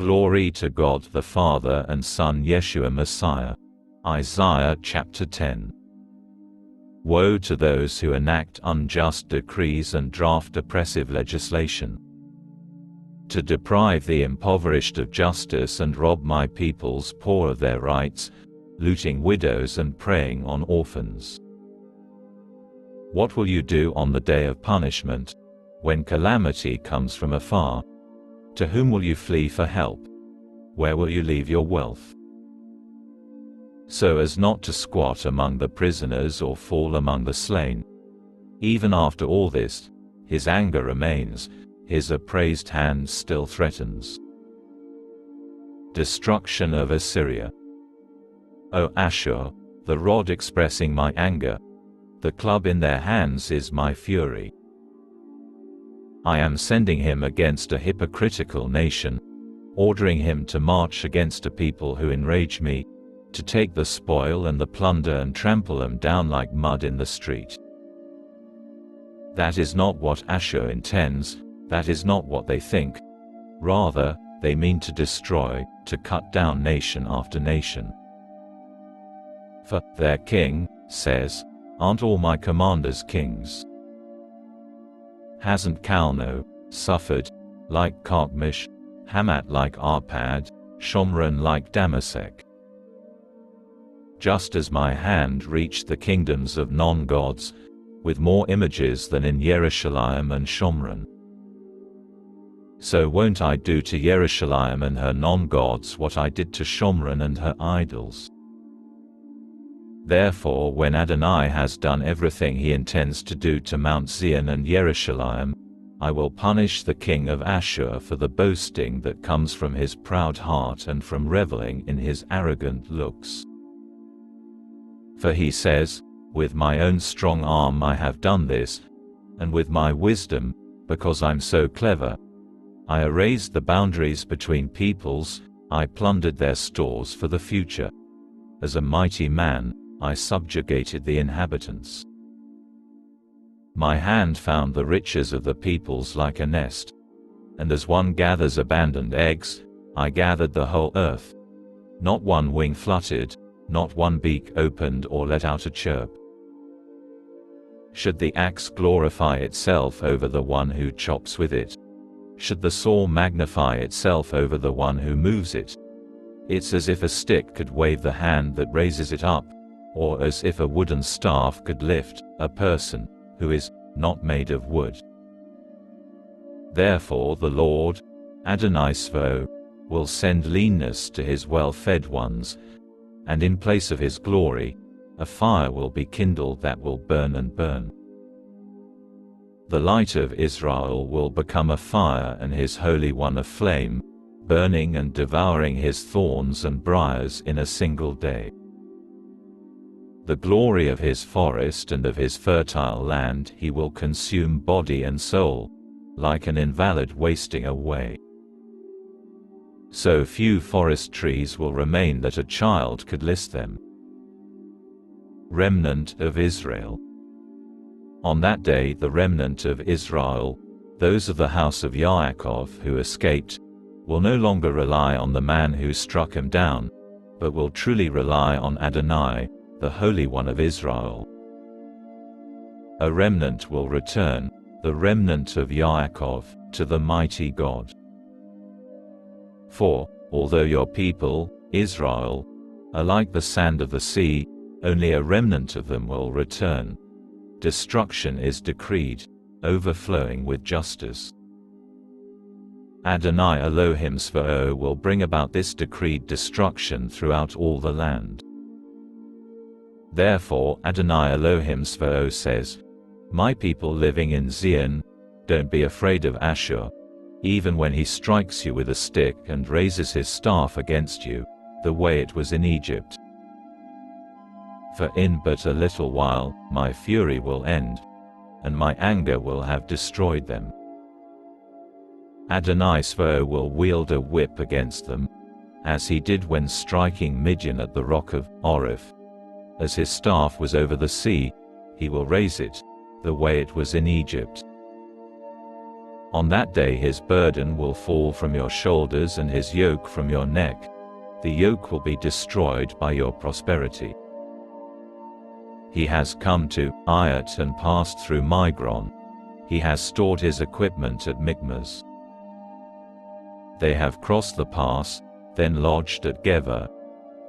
Glory to God the Father and Son Yeshua Messiah. Isaiah chapter 10. Woe to those who enact unjust decrees and draft oppressive legislation, to deprive the impoverished of justice and rob my people's poor of their rights, looting widows and preying on orphans. What will you do on the day of punishment, when calamity comes from afar? To whom will you flee for help? Where will you leave your wealth? So as not to squat among the prisoners or fall among the slain. Even after all this, his anger remains, his upraised hand still threatens. Destruction of Assyria. O Ashur, the rod expressing my anger, the club in their hands is my fury. I am sending him against a hypocritical nation, ordering him to march against a people who enrage me, to take the spoil and the plunder and trample them down like mud in the street. That is not what Ashur intends, that is not what they think. Rather, they mean to destroy, to cut down nation after nation. For their king says, aren't all my commanders kings? Hasn't Calno suffered like Carchemish, Hamat like Arpad, Shomron like Damasek? Just as my hand reached the kingdoms of non-gods, with more images than in Yerushalayim and Shomron, so won't I do to Yerushalayim and her non-gods what I did to Shomron and her idols. Therefore when Adonai has done everything he intends to do to Mount Zion and Yerushalayim, I will punish the king of Ashur for the boasting that comes from his proud heart and from reveling in his arrogant looks. For he says, with my own strong arm I have done this, and with my wisdom, because I'm so clever, I erased the boundaries between peoples, I plundered their stores for the future. As a mighty man, I subjugated the inhabitants. My hand found the riches of the peoples like a nest, and as one gathers abandoned eggs, I gathered the whole earth. Not one wing fluttered, not one beak opened or let out a chirp. Should the axe glorify itself over the one who chops with it? Should the saw magnify itself over the one who moves it? It's as if a stick could wave the hand that raises it up, or as if a wooden staff could lift a person who is not made of wood. Therefore the Lord, Adonai Svo, will send leanness to his well-fed ones, and in place of his glory, a fire will be kindled that will burn and burn. The light of Israel will become a fire and his Holy One a flame, burning and devouring his thorns and briars in a single day. The glory of his forest and of his fertile land he will consume body and soul, like an invalid wasting away. So few forest trees will remain that a child could list them. Remnant of Israel. On that day the remnant of Israel, those of the house of Yaakov who escaped, will no longer rely on the man who struck him down, but will truly rely on Adonai, the Holy One of Israel. A remnant will return, the remnant of Yaakov, to the mighty God. For, although your people, Israel, are like the sand of the sea, only a remnant of them will return. Destruction is decreed, overflowing with justice. Adonai Elohim Svo will bring about this decreed destruction throughout all the land. Therefore Adonai Elohim Svo says, my people living in Zion, don't be afraid of Ashur, even when he strikes you with a stick and raises his staff against you, the way it was in Egypt. For in but a little while my fury will end, and my anger will have destroyed them. Adonai Svo will wield a whip against them, as he did when striking Midian at the rock of Oriph. As his staff was over the sea, he will raise it, the way it was in Egypt. On that day his burden will fall from your shoulders and his yoke from your neck. The yoke will be destroyed by your prosperity. He has come to Ayat and passed through Migron. He has stored his equipment at Michmas. They have crossed the pass, then lodged at Geva.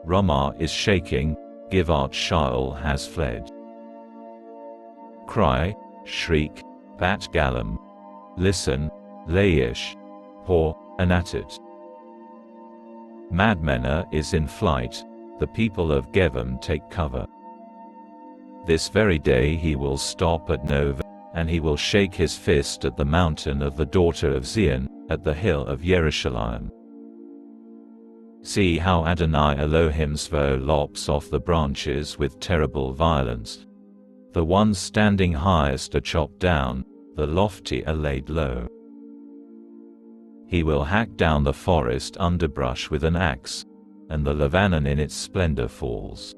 Ramah is shaking, Givat Shaul has fled. Cry, shriek, Bat Galim. Listen, Laish, Hor, Anatot. Madmenah is in flight, the people of Gevim take cover. This very day he will stop at Nov, and he will shake his fist at the mountain of the daughter of Zion, at the hill of Jerusalem. See how Adonai Elohim Zvo lops off the branches with terrible violence. The ones standing highest are chopped down, the lofty are laid low. He will hack down the forest underbrush with an axe, and the Lebanon in its splendor falls.